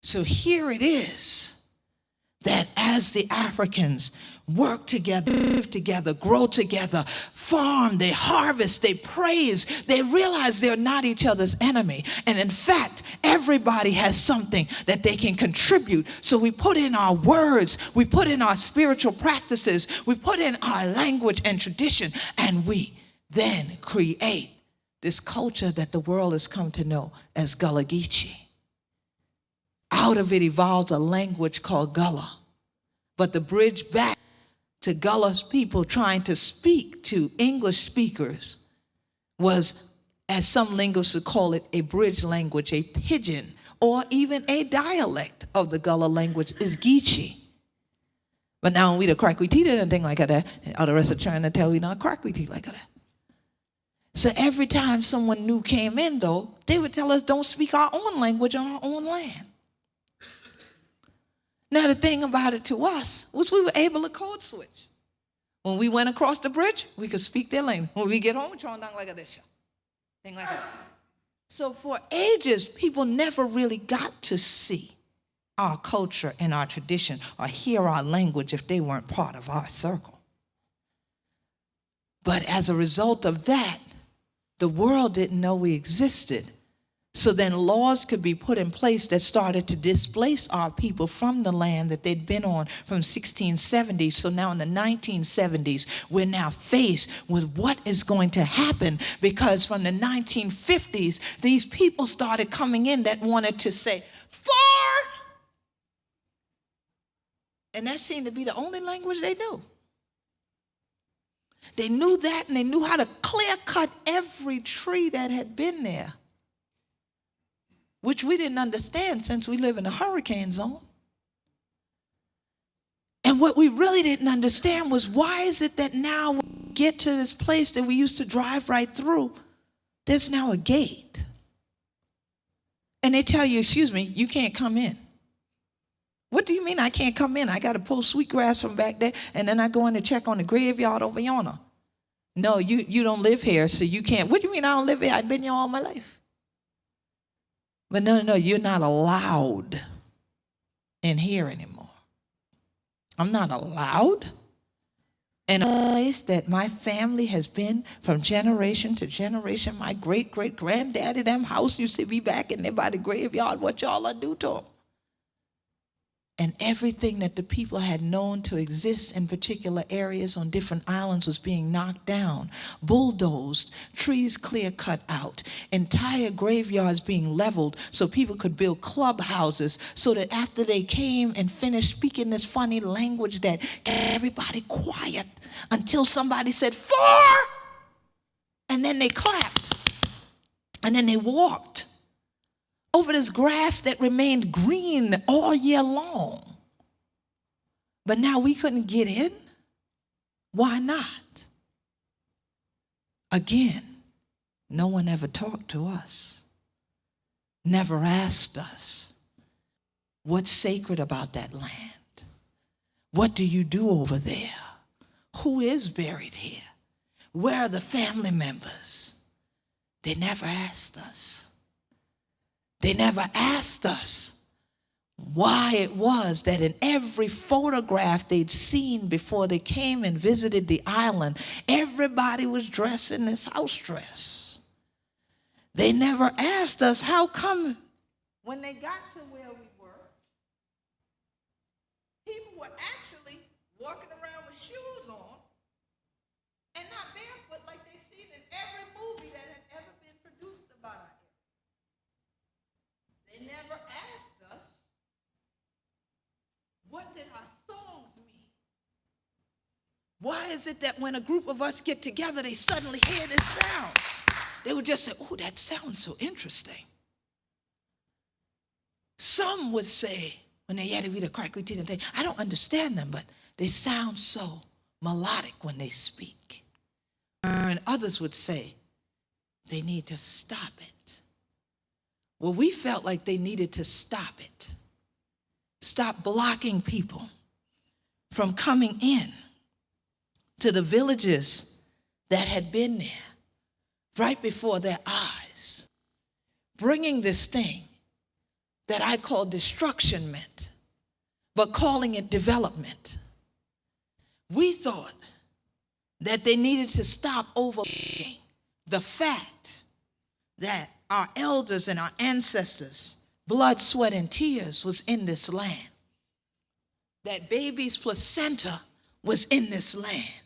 So here it is that as the Africans work together, live together, grow together, farm, they harvest, they praise, they realize they're not each other's enemy. And in fact, everybody has something that they can contribute. So we put in our words, we put in our spiritual practices, we put in our language and tradition, and we then create this culture that the world has come to know as Gullah Geechee. Out of it evolves a language called Gullah. But the bridge back to Gullah's people trying to speak to English speakers was, as some linguists would call it, a bridge language, a pidgin, or even a dialect of the Gullah language is Geechee. But now we the Crack-we-Teed and thing like that, all the rest are trying to tell we not Crack-we-Teed like that. So every time someone new came in, though, they would tell us don't speak our own language on our own land. Now, the thing about it to us was we were able to code switch. When we went across the bridge, we could speak their language. When we get home, we turn down like this, thing like that. So for ages, people never really got to see our culture and our tradition or hear our language if they weren't part of our circle. But as a result of that, the world didn't know we existed. So then laws could be put in place that started to displace our people from the land that they'd been on from 1670. So now in the 1970s, we're now faced with what is going to happen, because from the 1950s, these people started coming in that wanted to say, "For," and that seemed to be the only language they knew. They knew that, and they knew how to clear cut every tree that had been there, which we didn't understand since we live in a hurricane zone. And what we really didn't understand was, why is it that now when we get to this place that we used to drive right through, there's now a gate. And they tell you, excuse me, you can't come in. What do you mean I can't come in? I got to pull sweetgrass from back there, and then I go in to check on the graveyard over yonder. No, you don't live here, so you can't. What do you mean I don't live here? I've been here all my life. But no, you're not allowed in here anymore. I'm not allowed in a place that my family has been from generation to generation. My great-great-granddaddy, them house used to be back in there by the graveyard. What y'all do to them? And everything that the people had known to exist in particular areas on different islands was being knocked down, bulldozed, trees clear cut out, entire graveyards being leveled so people could build clubhouses, so that after they came and finished speaking this funny language that kept everybody quiet until somebody said, "For," and then they clapped, and then they walked over this grass that remained green all year long. But now we couldn't get in. Why not? Again, no one ever talked to us, never asked us, what's sacred about that land? What do you do over there? Who is buried here? Where are the family members? They never asked us. They never asked us why it was that in every photograph they'd seen before they came and visited the island, everybody was dressed in this house dress. They never asked us how come when they got to where we were, people were actually walking around with shoes on and not barefoot like they've seen in every movie that had ever been produced about our area. They never asked us, what did our songs mean? Why is it that when a group of us get together, they suddenly hear this sound? They would just say, "Oh, that sounds so interesting." Some would say, when they had to read a Crack-we-Teed and thing, I don't understand them, but they sound so melodic when they speak. And others would say, they need to stop it. Well, we felt like they needed to stop it. Stop blocking people from coming in to the villages that had been there right before their eyes, bringing this thing that I call destruction meant, but calling it development. We thought that they needed to stop overlooking the fact that our elders and our ancestors' blood, sweat, and tears was in this land. That baby's placenta was in this land.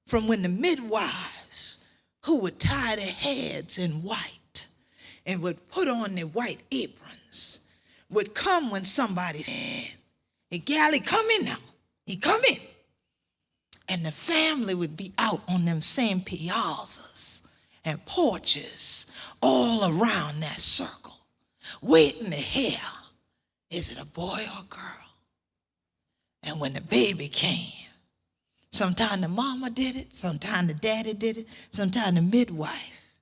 From when the midwives, who would tie their heads in white and would put on their white aprons, would come when somebody said, "Hey, Gally, come in now. He come in." And the family would be out on them same piazzas and porches all around that circle, waiting to hear, is it a boy or a girl? And when the baby came, sometimes the mama did it, sometimes the daddy did it, sometimes the midwife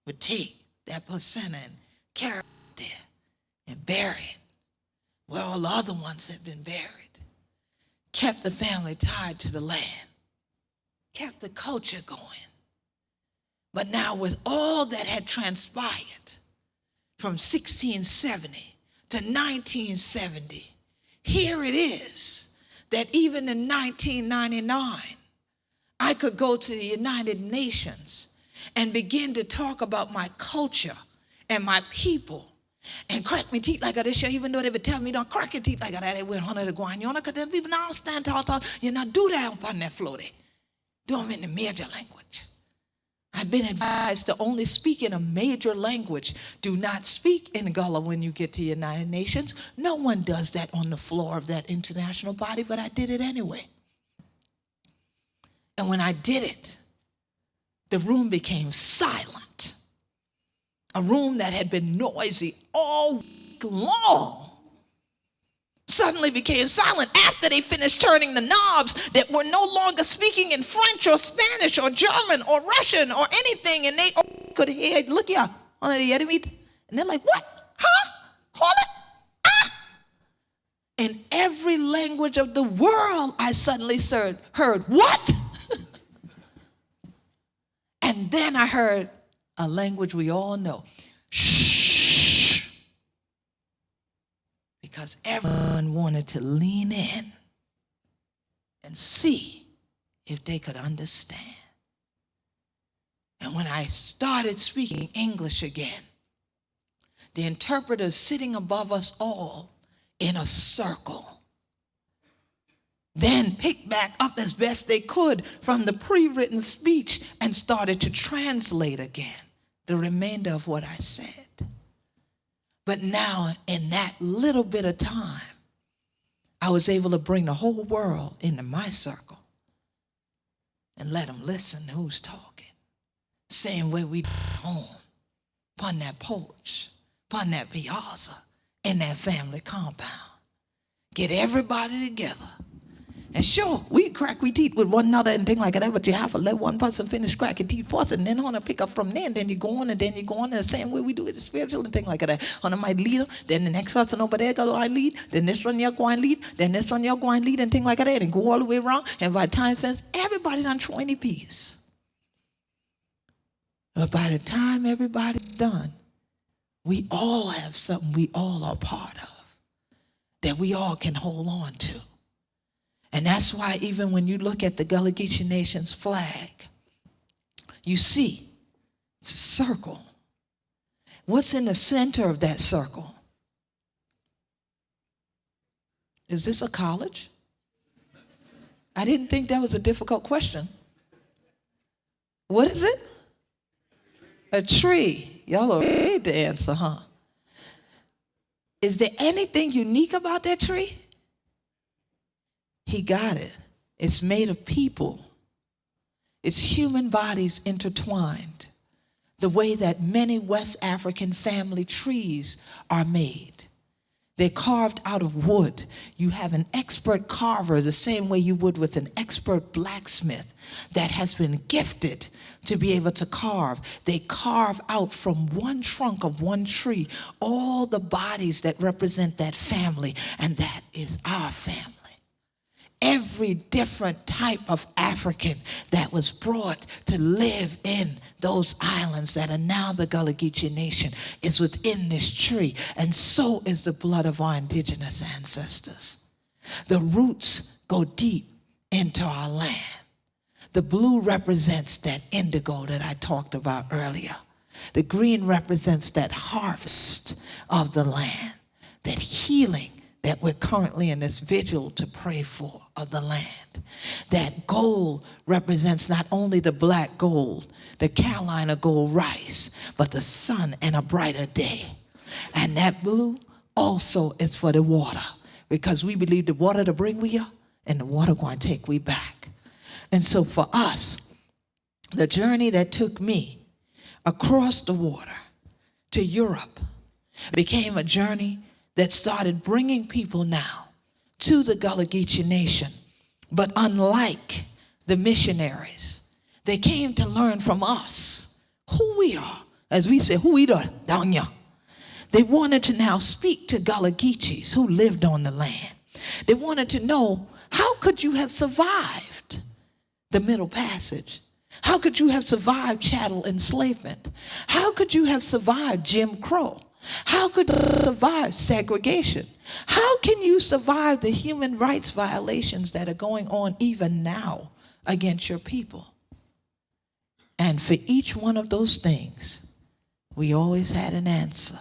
would take that placenta and carry it there and bury it where all the other ones had been buried. Kept the family tied to the land, kept the culture going. But now with all that had transpired from 1670 to 1970, here it is that even in 1999, I could go to the United Nations and begin to talk about my culture and my people and crack my teeth like this, even though they would tell me don't crack your teeth like that. They went on the guanyona because them people now stand tall, you not do that up on that floor there. Do them in the major language. I've been advised to only speak in a major language. Do not speak in Gullah when you get to the United Nations. No one does that on the floor of that international body, but I did it anyway. And when I did it, the room became silent. A room that had been noisy all week long suddenly became silent after they finished turning the knobs that were no longer speaking in French or Spanish or German or Russian or anything, and they could hear, look here, on the enemy, and they're like, what? Huh? Hold it? Ah! In every language of the world, I suddenly heard what? And then I heard a language we all know. Shh. Because everyone wanted to lean in and see if they could understand. And when I started speaking English again, the interpreters sitting above us all in a circle then picked back up as best they could from the pre-written speech and started to translate again the remainder of what I said. But now, in that little bit of time, I was able to bring the whole world into my circle and let them listen who's talking. Same way we did at home, upon that porch, upon that piazza, in that family compound. Get everybody together. And sure, we crack we teeth with one another and things like that, but you have to let one person finish cracking teeth first, and then on to pick up from there, and then you go on, and then you go on, and the same way we do it the spiritual and things like that. On might lead them, then the next person over there go and lead, then this one you're going to lead, then this one you're going to lead, and things like that, and go all the way around, and by the time finish, everybody done 20 pieces. But by the time everybody's done, we all have something we all are part of that we all can hold on to. And that's why even when you look at the Gullah Geechee Nation's flag, you see it's a circle. What's in the center of that circle? Is this a college? I didn't think that was a difficult question. What is it? A tree. Y'all are ready to answer, huh? Is there anything unique about that tree? He got it. It's made of people. It's human bodies intertwined, the way that many West African family trees are made. They're carved out of wood. You have an expert carver the same way you would with an expert blacksmith that has been gifted to be able to carve. They carve out from one trunk of one tree all the bodies that represent that family, and that is our family. every different type of African that was brought to live in those islands that are now the Gullah Geechee Nation is within this tree, and so is the blood of our indigenous ancestors. The roots go deep into our land. The blue represents that indigo that I talked about earlier. The green represents that harvest of the land, that healing that we're currently in this vigil to pray for of the land. That gold represents not only the black gold, the Carolina gold rice, but the sun and a brighter day. And that blue also is for the water, because we believe the water to bring we up and the water going to take we back. And so for us, the journey that took me across the water to Europe became a journey that started bringing people now to the Gullah Geechee Nation. But unlike the missionaries, they came to learn from us who we are. As we say, who we are, down here. They wanted to now speak to Gullah Geechees who lived on the land. They wanted to know, how could you have survived the Middle Passage? How could you have survived chattel enslavement? How could you have survived Jim Crow? How could you survive segregation? How can you survive the human rights violations that are going on even now against your people? And for each one of those things, we always had an answer.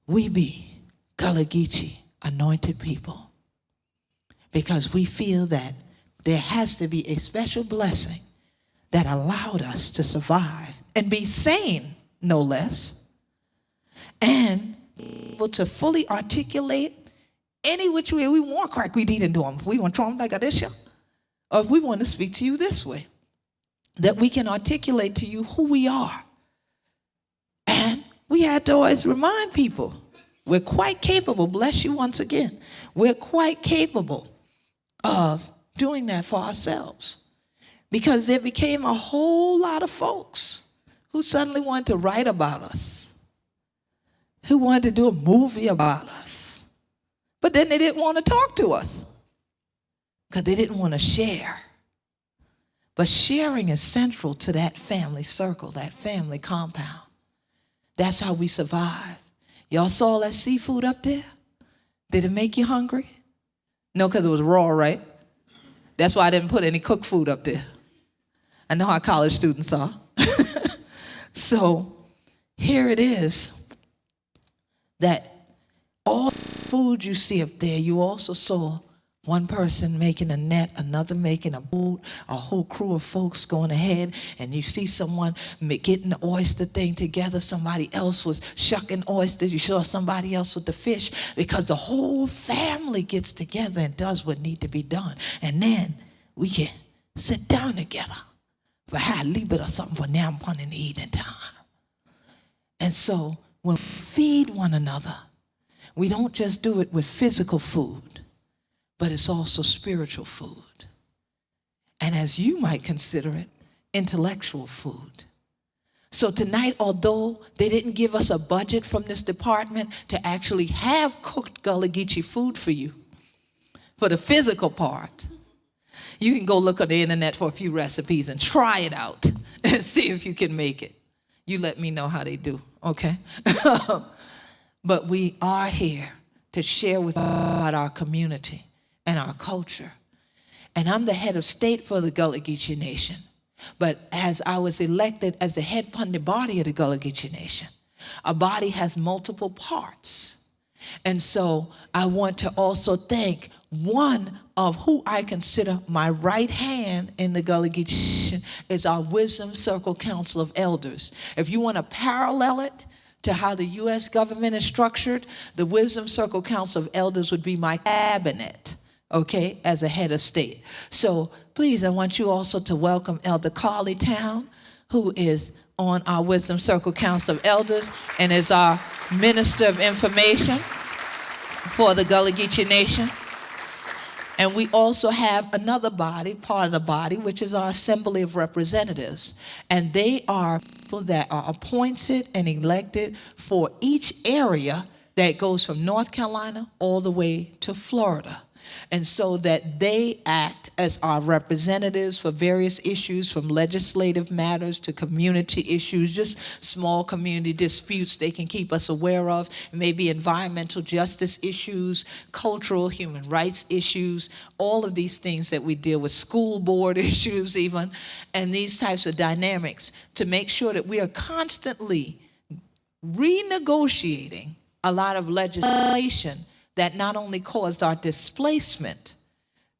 We be Gullah Geechee anointed people, because we feel that there has to be a special blessing that allowed us to survive and be sane, no less, and able to fully articulate any which way we want. Crack, we didn't do them. If we want to like this, or if we want to speak to you this way, that we can articulate to you who we are. And we had to always remind people, we're quite capable, bless you once again, we're quite capable of doing that for ourselves. Because there became a whole lot of folks who suddenly wanted to write about us, who wanted to do a movie about us. But then they didn't want to talk to us because they didn't want to share. But sharing is central to that family circle, that family compound. That's how we survive. Y'all saw that seafood up there? Did it make you hungry? No, because it was raw, right? That's why I didn't put any cooked food up there. I know how college students are. So here it is, that all the food you see up there, you also saw one person making a net, another making a boat, a whole crew of folks going ahead, and you see someone getting the oyster thing together, somebody else was shucking oysters, you saw somebody else with the fish, because the whole family gets together and does what need to be done. And then we can sit down together for a little bit of something for now fun in the evening time. And so when we feed one another, we don't just do it with physical food, but it's also spiritual food. And as you might consider it, intellectual food. So tonight, although they didn't give us a budget from this department to actually have cooked Gullah Geechee food for you, for the physical part, you can go look on the internet for a few recipes and try it out and see if you can make it. You let me know how they do, okay? But we are here to share with you about our community and our culture. And I'm the head of state for the Gullah Geechee Nation. But as I was elected as the head pundit body of the Gullah Geechee Nation, a body has multiple parts. And so I want to also thank one of who I consider my right hand in the Gullah Geechee Nation is our Wisdom Circle Council of Elders. If you want to parallel it to how the U.S. government is structured, the Wisdom Circle Council of Elders would be my cabinet, okay, as a head of state. So please, I want you also to welcome Elder Carly Town, who is on our Wisdom Circle Council of Elders and is our Minister of Information for the Gullah Geechee Nation. And we also have another body, part of the body, which is our Assembly of Representatives. And they are people that are appointed and elected for each area that goes from North Carolina all the way to Florida. And so that they act as our representatives for various issues, from legislative matters to community issues, just small community disputes they can keep us aware of, maybe environmental justice issues, cultural human rights issues, all of these things that we deal with, school board issues even, and these types of dynamics, to make sure that we are constantly renegotiating a lot of legislation that not only caused our displacement,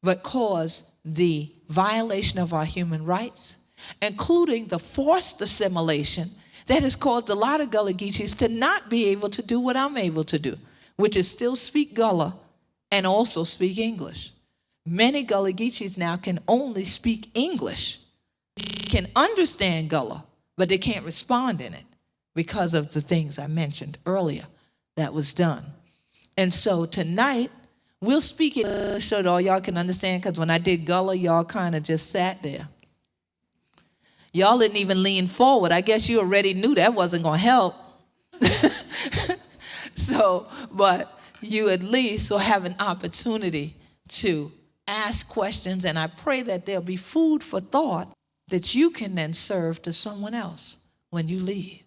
but caused the violation of our human rights, including the forced assimilation that has caused a lot of Gullah Geechees to not be able to do what I'm able to do, which is still speak Gullah and also speak English. Many Gullah Geechees now can only speak English, can understand Gullah, but they can't respond in it because of the things I mentioned earlier that was done. And so tonight, we'll speak it so that all y'all can understand, because when I did Gullah, y'all kind of just sat there. Y'all didn't even lean forward. I guess you already knew that wasn't going to help. So, but you at least will have an opportunity to ask questions, and I pray that there'll be food for thought that you can then serve to someone else when you leave.